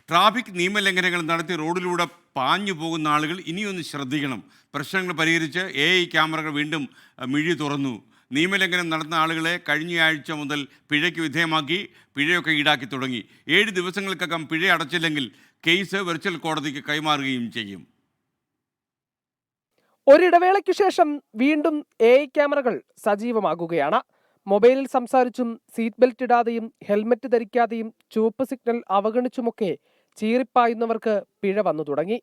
Traffic നിയമലംഘനങ്ങൾ നടത്തി റോഡിലൂടെ പാഞ്ഞു പോകുന്ന ആളുകൾ ഇനിയൊന്ന് ശ്രദ്ധിക്കണം. പ്രശ്നങ്ങൾ പരിഹരിച്ച് AI ക്യാമറകൾ വീണ്ടും മിഴി തുറന്നു. നിയമലംഘനം നടത്തുന്ന ആളുകളെ കഴിഞ്ഞയാഴ്ച മുതൽ പിഴയ്ക്ക് വിധേയമാക്കി പിഴയൊക്കെ ഈടാക്കി തുടങ്ങി. 7 ദിവസങ്ങൾക്കകം പിഴ അടച്ചില്ലെങ്കിൽ കേസ് വെർച്വൽ കോടതിക്ക് കൈമാറുകയും ചെയ്യും. ഒരിടവേളയ്ക്കു ശേഷം വീണ്ടും AI ക്യാമറകൾ സജീവമാകുകയാണ്. മൊബൈലിൽ സംസാരിച്ചും സീറ്റ് ബെൽറ്റ് ഇടാതെയും ഹെൽമറ്റ് ധരിക്കാതെയും ചുവപ്പ് സിഗ്നൽ അവഗണിച്ചുമൊക്കെ ചീറിപ്പായുന്നവർക്ക് പിഴ വന്നു തുടങ്ങി.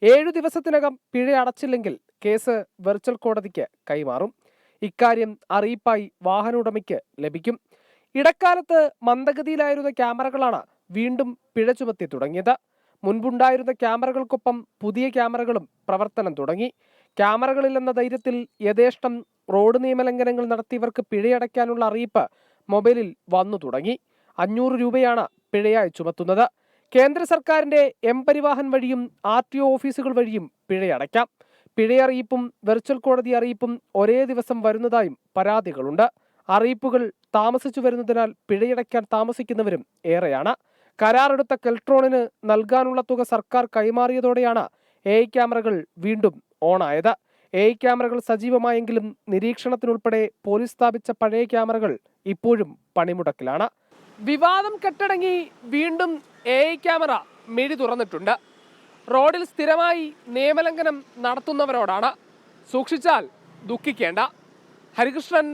7 ദിവസത്തിനകം പിഴ അടച്ചില്ലെങ്കിൽ കേസ് വെർച്വൽ കോടതിക്ക് കൈമാറും. ഇക്കാര്യം അറിയിപ്പായി വാഹന ഉടമയ്ക്ക് ലഭിക്കും. ഇടക്കാലത്ത് മന്ദഗതിയിലായിരുന്ന ക്യാമറകളാണ് വീണ്ടും പിഴ ചുമത്തി തുടങ്ങിയത്. മുൻപുണ്ടായിരുന്ന ക്യാമറകൾക്കൊപ്പം പുതിയ ക്യാമറകളും പ്രവർത്തനം തുടങ്ങി. ക്യാമറകളിലെന്ന ധൈര്യത്തിൽ യഥേഷ്ടം റോഡ് നിയമലംഘനങ്ങൾ നടത്തിയവർക്ക് പിഴയടയ്ക്കാനുള്ള അറിയിപ്പ് മൊബൈലിൽ വന്നു തുടങ്ങി. 500 രൂപയാണ് പിഴയായി ചുമത്തുന്നത്. കേന്ദ്ര സർക്കാരിന്റെ പരിവാഹൻ വഴിയും RTO ഓഫീസുകൾ വഴിയും പിഴയടയ്ക്കാം. പിഴയറിയിപ്പും വെർച്വൽ കോടതി അറിയിപ്പും ഒരേ ദിവസം വരുന്നതായും പരാതികളുണ്ട്. അറിയിപ്പുകൾ താമസിച്ചു വരുന്നതിനാൽ പിഴയടയ്ക്കാൻ താമസിക്കുന്നവരും ഏറെയാണ്. കരാറെടുത്ത കെൽട്രോണിന് നൽകാനുള്ള തുക സർക്കാർ കൈമാറിയതോടെയാണ് AI ക്യാമറകൾ വീണ്ടും ഓണായത്. AI ക്യാമറകൾ സജീവമായെങ്കിലും നിരീക്ഷണത്തിനുൾപ്പെടെ പോലീസ് സ്ഥാപിച്ച പഴയ ക്യാമറകൾ ഇപ്പോഴും പണിമുടക്കിലാണ്. വിവാദം കെട്ടടങ്ങി വീണ്ടും AI ക്യാമറ മിഴി തുറന്നിട്ടുണ്ട്. റോഡിൽ സ്ഥിരമായി നിയമലംഘനം നടത്തുന്നവരോടാണ്. സൂക്ഷിച്ചാൽ ദുഃഖിക്കേണ്ട. ഹരികൃഷ്ണൻ,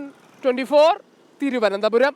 24, തിരുവനന്തപുരം.